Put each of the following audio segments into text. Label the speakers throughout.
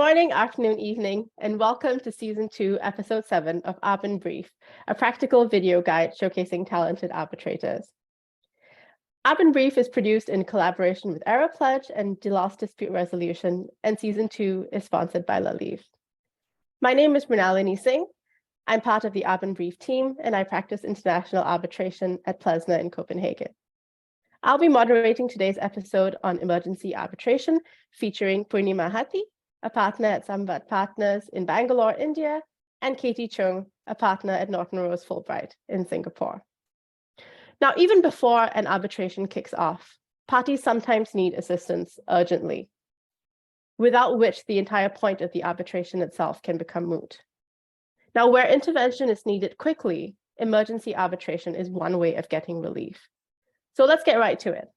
Speaker 1: morning, afternoon, evening, and welcome to Season 2, Episode 7 of ARBinBRIEF, a practical video guide showcasing talented arbitrators. ARBinBRIEF is produced in collaboration with Arbitration Pledge and Delos Dispute Resolution, and Season 2 is sponsored by 𝗔𝗕𝗓. My name is Mrinalini Singh. I'm part of the ARBinBRIEF team, and I practice international arbitration at 𝗔𝗕𝗓 in Copenhagen. I'll be moderating today's episode on emergency arbitration, featuring Poornima Hatti, a partner at Samvad Partners in Bangalore, India, and Chung, a partner at Norton Rose Fulbright in Singapore. Now, even before an arbitration kicks off, parties sometimes need assistance urgently, without which the entire point of the arbitration itself can become moot. Now, where intervention is needed quickly, emergency arbitration is one way of getting relief. So let's get right to it.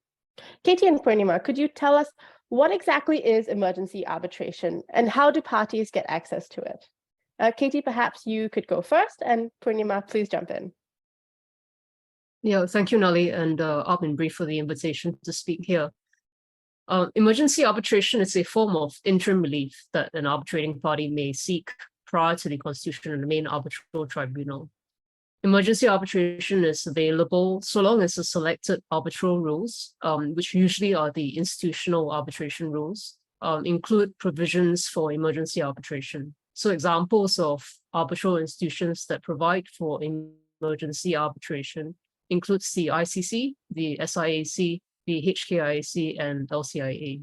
Speaker 1: Katie and Poornima, could you tell us what exactly is emergency arbitration and how do parties get access to it? Katie, perhaps you could go first, and Poornima, please jump in.
Speaker 2: Yeah, thank you, Nali, and ARBinBRIEF for the invitation to speak here. Emergency arbitration is a form of interim relief that an arbitrating party may seek prior to the constitution of the main arbitral tribunal. Emergency arbitration is available so long as the selected arbitral rules, which usually are the institutional arbitration rules, include provisions for emergency arbitration. So examples of arbitral institutions that provide for emergency arbitration includes the ICC, the SIAC, the HKIAC, and LCIA.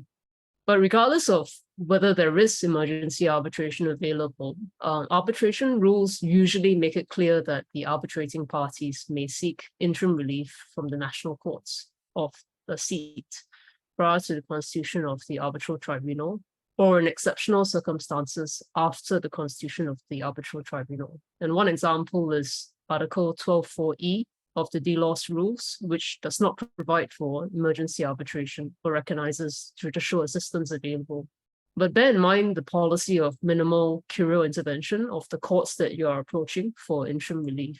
Speaker 2: But regardless of whether there is emergency arbitration available, arbitration rules usually make it clear that the arbitrating parties may seek interim relief from the national courts of the seat prior to the constitution of the arbitral tribunal, or in exceptional circumstances after the constitution of the arbitral tribunal. And one example is Article 12.4e of the Delos rules, which does not provide for emergency arbitration or recognizes judicial assistance available. But bear in mind the policy of minimal curial intervention of the courts that you are approaching for interim relief.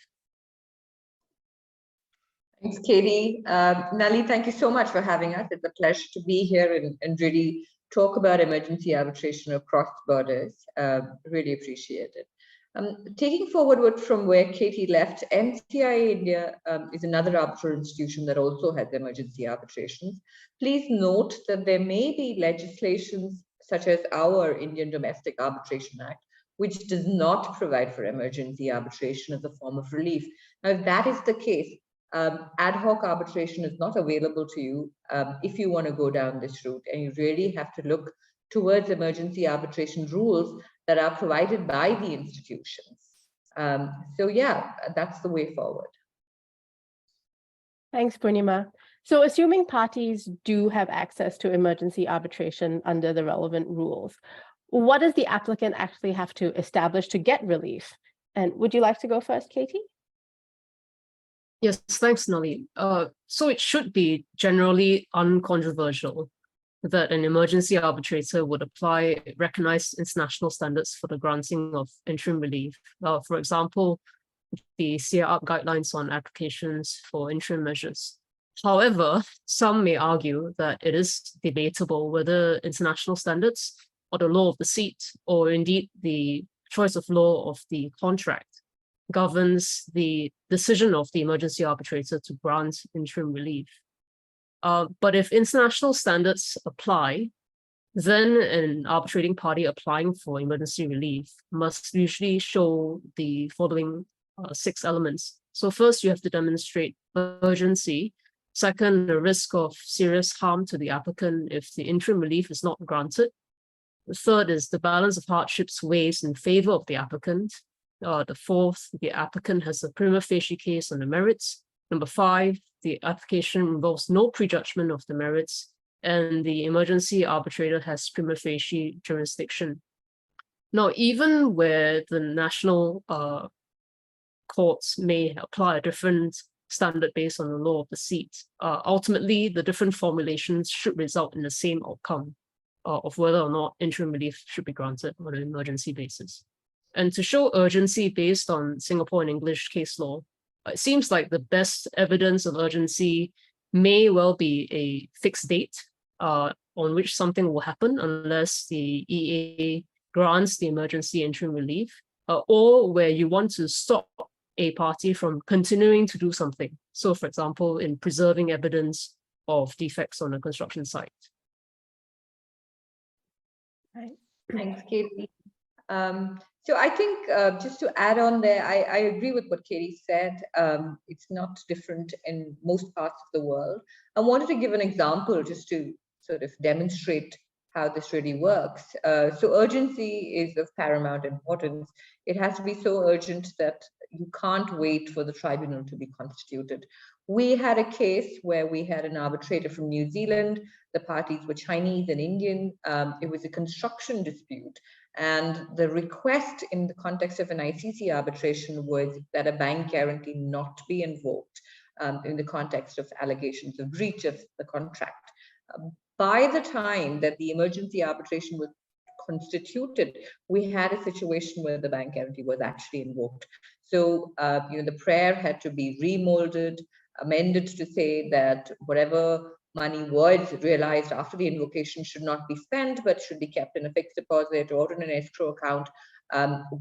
Speaker 3: Thanks, Katie. Nali, thank you so much for having us. It's a pleasure to be here and really talk about emergency arbitration across borders. Really appreciate it. Taking forward from where Katie left, NCIA India is another arbitral institution that also has emergency arbitrations. Please note that there may be legislations such as our Indian Domestic Arbitration Act, which does not provide for emergency arbitration as a form of relief. Now, if that is the case, ad hoc arbitration is not available to you if you want to go down this route, and you really have to look towards emergency arbitration rules that are provided by the institutions. So yeah, that's the way forward.
Speaker 1: Thanks, Poornima. So assuming parties do have access to emergency arbitration under the relevant rules, what does the applicant actually have to establish to get relief? And would you like to go first, Katie?
Speaker 2: Yes, thanks, Nali. So it should be generally uncontroversial that an emergency arbitrator would apply recognized international standards for the granting of interim relief. For example, the CARB guidelines on applications for interim measures. However, some may argue that it is debatable whether international standards or the law of the seat, or indeed the choice of law of the contract, governs the decision of the emergency arbitrator to grant interim relief. But if international standards apply, then an arbitrating party applying for emergency relief must usually show the following 6 elements. So first, you have to demonstrate urgency. Second, the risk of serious harm to the applicant if the interim relief is not granted. The third is the balance of hardships weighs in favor of the applicant. The fourth, the applicant has a prima facie case on the merits. Number 5, the application involves no prejudgment of the merits, and the emergency arbitrator has prima facie jurisdiction. Now, even where the national courts may apply a different standard based on the law of the seat, ultimately the different formulations should result in the same outcome of whether or not interim relief should be granted on an emergency basis. And to show urgency based on Singapore and English case law, it seems like the best evidence of urgency may well be a fixed date on which something will happen unless the EA grants the emergency interim relief, or where you want to stop a party from continuing to do something. So, for example, in preserving evidence of defects on a construction site.
Speaker 1: Right.
Speaker 3: Thanks, Katie. So I think just to add on there, I agree with what Katie said. It's not different in most parts of the world. I wanted to give an example just to sort of demonstrate how this really works. So urgency is of paramount importance. It has to be so urgent that you can't wait for the tribunal to be constituted. We had a case where we had an arbitrator from New Zealand. The parties were Chinese and Indian. It was a construction dispute. And the request in the context of an ICC arbitration was that a bank guarantee not be invoked in the context of allegations of breach of the contract. By the time that the emergency arbitration was constituted, we had a situation where the bank guarantee was actually invoked. So, the prayer had to be remolded, amended to say that whatever money was realized after the invocation should not be spent, but should be kept in a fixed deposit or in an escrow account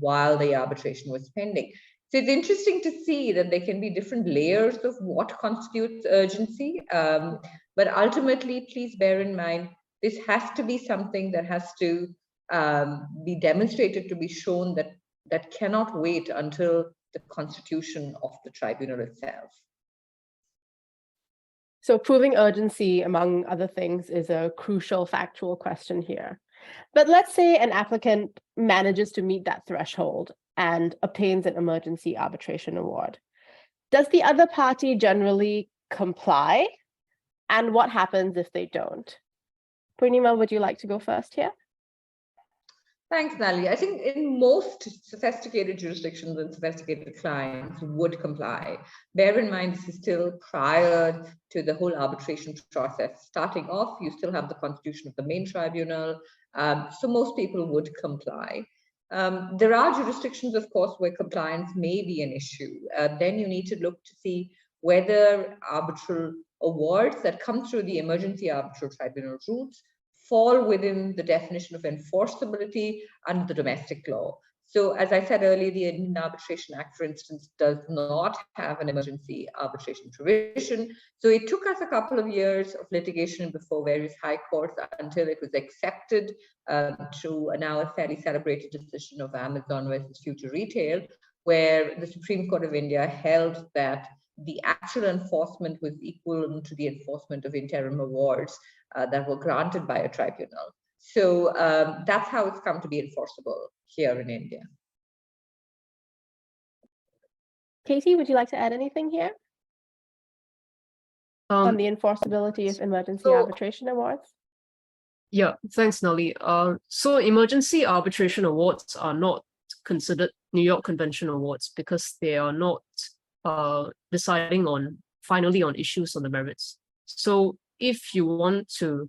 Speaker 3: while the arbitration was pending. So it's interesting to see that there can be different layers of what constitutes urgency. But ultimately, please bear in mind, this has to be something that has to be demonstrated, to be shown that cannot wait until the constitution of the tribunal itself.
Speaker 1: So proving urgency, among other things, is a crucial factual question here. But let's say an applicant manages to meet that threshold and obtains an emergency arbitration award. Does the other party generally comply? And what happens if they don't? Poornima, would you like to go first here?
Speaker 3: Thanks, Nali. I think in most sophisticated jurisdictions and sophisticated clients would comply. Bear in mind, this is still prior to the whole arbitration process. Starting off, you still have the constitution of the main tribunal, so most people would comply. There are jurisdictions, of course, where compliance may be an issue. Then you need to look to see whether arbitral awards that come through the emergency arbitral tribunal routes fall within the definition of enforceability under the domestic law. So as I said earlier, the Indian Arbitration Act, for instance, does not have an emergency arbitration provision. So it took us a couple of years of litigation before various high courts until it was accepted through now a fairly celebrated decision of Amazon versus Future Retail, where the Supreme Court of India held that the actual enforcement was equal to the enforcement of interim awards that were granted by a tribunal. So that's how it's come to be enforceable here in India.
Speaker 1: Katie, would you like to add anything here on the enforceability of emergency arbitration awards?
Speaker 2: Yeah, thanks, Nali. So emergency arbitration awards are not considered New York Convention awards because they are not deciding finally on issues on the merits. So if you want to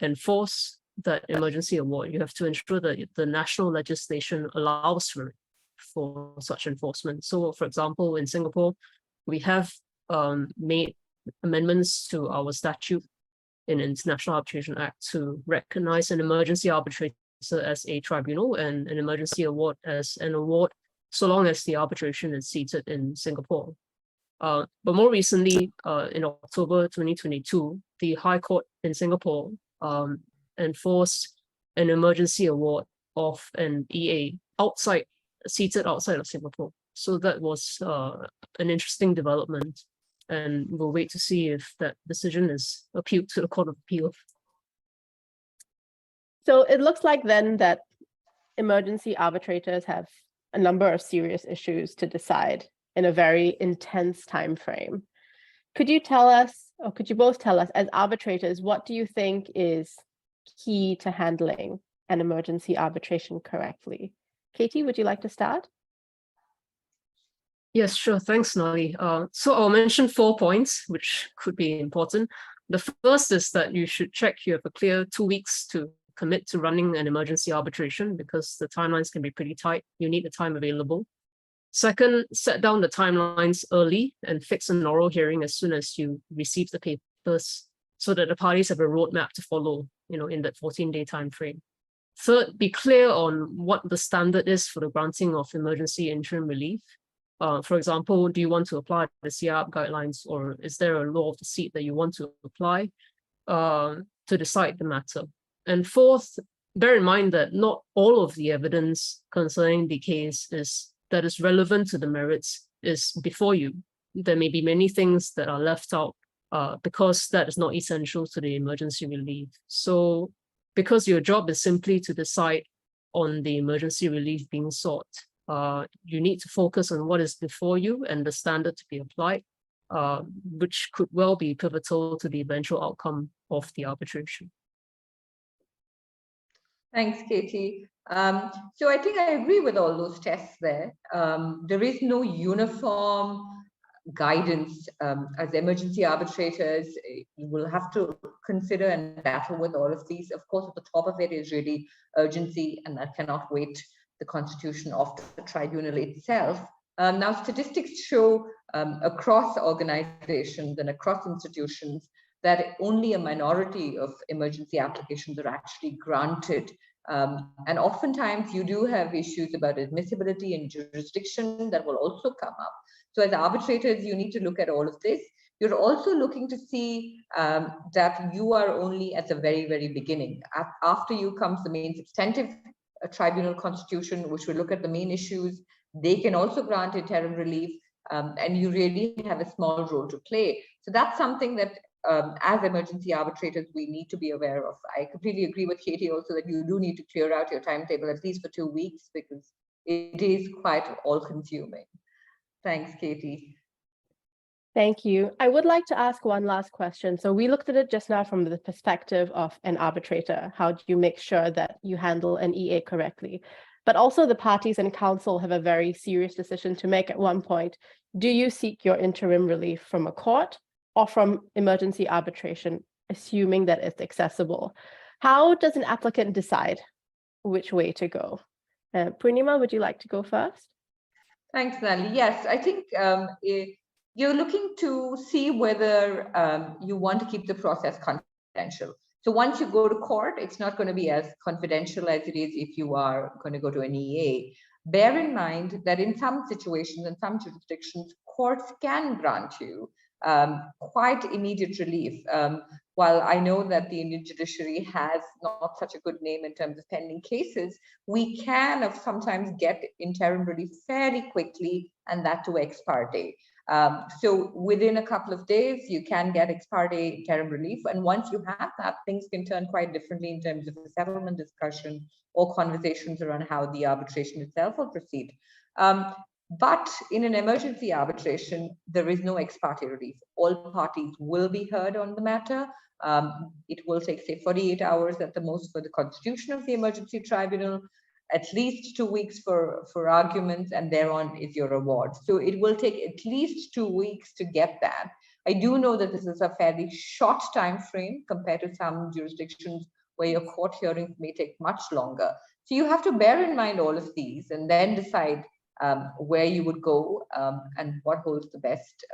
Speaker 2: enforce that emergency award, you have to ensure that the national legislation allows for such enforcement. So, for example, in Singapore, we have made amendments to our statute in International Arbitration Act to recognize an emergency arbitrator as a tribunal and an emergency award as an award, so long as the arbitration is seated in Singapore. But more recently, in October 2022, the High Court in Singapore enforced an emergency award of an EA seated outside of Singapore. So that was an interesting development, and we'll wait to see if that decision is appealed to the Court of Appeal.
Speaker 1: So it looks like then that emergency arbitrators have a number of serious issues to decide in a very intense time frame. Could you tell us, or could you both tell us, as arbitrators, what do you think is key to handling an emergency arbitration correctly? Katie, would you like to start?
Speaker 2: Yes, sure. Thanks, Nali. So I'll mention 4 points, which could be important. The first is that you should check you have a clear 2 weeks to commit to running an emergency arbitration because the timelines can be pretty tight. You need the time available. Second, set down the timelines early and fix an oral hearing as soon as you receive the papers so that the parties have a roadmap to follow, in that 14-day time frame. Third, be clear on what the standard is for the granting of emergency interim relief. For example, do you want to apply the CARB guidelines, or is there a law of the seat that you want to apply to decide the matter? And fourth, bear in mind that not all of the evidence concerning the case that is relevant to the merits is before you. There may be many things that are left out because that is not essential to the emergency relief. So because your job is simply to decide on the emergency relief being sought, you need to focus on what is before you and the standard to be applied, which could well be pivotal to the eventual outcome of the arbitration.
Speaker 3: Thanks, Katie. So I think I agree with all those tests there. There is no uniform guidance. As emergency arbitrators, you will have to consider and battle with all of these. Of course, at the top of it is really urgency, and that cannot wait the constitution of the tribunal itself. Now, statistics show across organizations and across institutions that only a minority of emergency applications are actually granted. And oftentimes you do have issues about admissibility and jurisdiction that will also come up. So as arbitrators, you need to look at all of this. You're also looking to see that you are only at the very, very beginning. After you comes the main substantive tribunal constitution, which will look at the main issues. They can also grant interim relief, and you really have a small role to play. So that's something that as emergency arbitrators, we need to be aware of. I completely agree with Katie also that you do need to clear out your timetable at least for 2 weeks, because it is quite all-consuming. Thanks, Katie.
Speaker 1: Thank you. I would like to ask one last question. So we looked at it just now from the perspective of an arbitrator. How do you make sure that you handle an EA correctly? But also the parties and counsel have a very serious decision to make at one point. Do you seek your interim relief from a court or from emergency arbitration, assuming that it's accessible? How does an applicant decide which way to go? Poornima, would you like to go first?
Speaker 3: Thanks, Nali. Yes, I think you're looking to see whether you want to keep the process confidential. So once you go to court, it's not going to be as confidential as it is if you are going to go to an EA. Bear in mind that in some situations, in some jurisdictions, courts can grant you quite immediate relief. While I know that the Indian judiciary has not such a good name in terms of pending cases, we can sometimes get interim relief fairly quickly, and that to ex parte. So within a couple of days, you can get ex parte interim relief. And once you have that, things can turn quite differently in terms of a settlement discussion or conversations around how the arbitration itself will proceed. But in an emergency arbitration, there is no ex parte relief. All parties will be heard on the matter. It will take, say, 48 hours at the most for the constitution of the emergency tribunal, at least 2 weeks for arguments, and thereon is your award. So it will take at least 2 weeks to get that. I do know that this is a fairly short time frame compared to some jurisdictions where your court hearings may take much longer. So you have to bear in mind all of these and then decide where you would go and what holds the best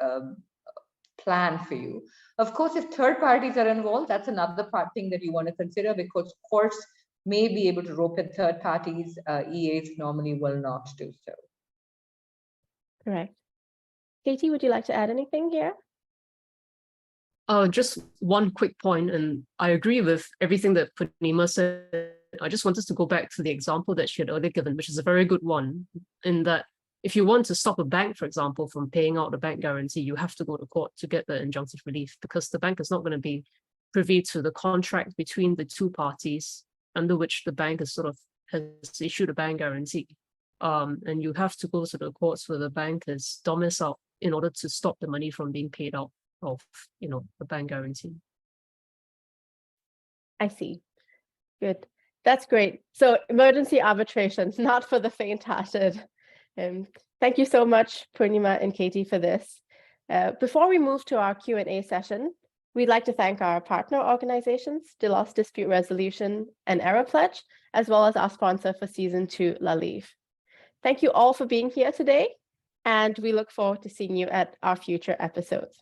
Speaker 3: plan for you. Of course, if third parties are involved, that's another thing that you want to consider, because courts may be able to rope in third parties. EAs normally will not do so.
Speaker 1: Correct. Katie, would you like to add anything here?
Speaker 2: Just one quick point, and I agree with everything that Poornima said. I just wanted to go back to the example that she had earlier given, which is a very good one, in that if you want to stop a bank, for example, from paying out the bank guarantee, you have to go to court to get the injunctive relief, because the bank is not going to be privy to the contract between the two parties under which the bank has issued a bank guarantee. And you have to go to the courts where the bank is domiciled in order to stop the money from being paid out of, the bank guarantee.
Speaker 1: I see. Good. That's great. So emergency arbitrations, not for the faint-hearted. Thank you so much, Poornima and Katie, for this. Before we move to our Q&A session, we'd like to thank our partner organizations, Delos Dispute Resolution and ARBinBRIEF Pledge, as well as our sponsor for Season 2, 𝗔𝗕𝗓. Thank you all for being here today, and we look forward to seeing you at our future episodes.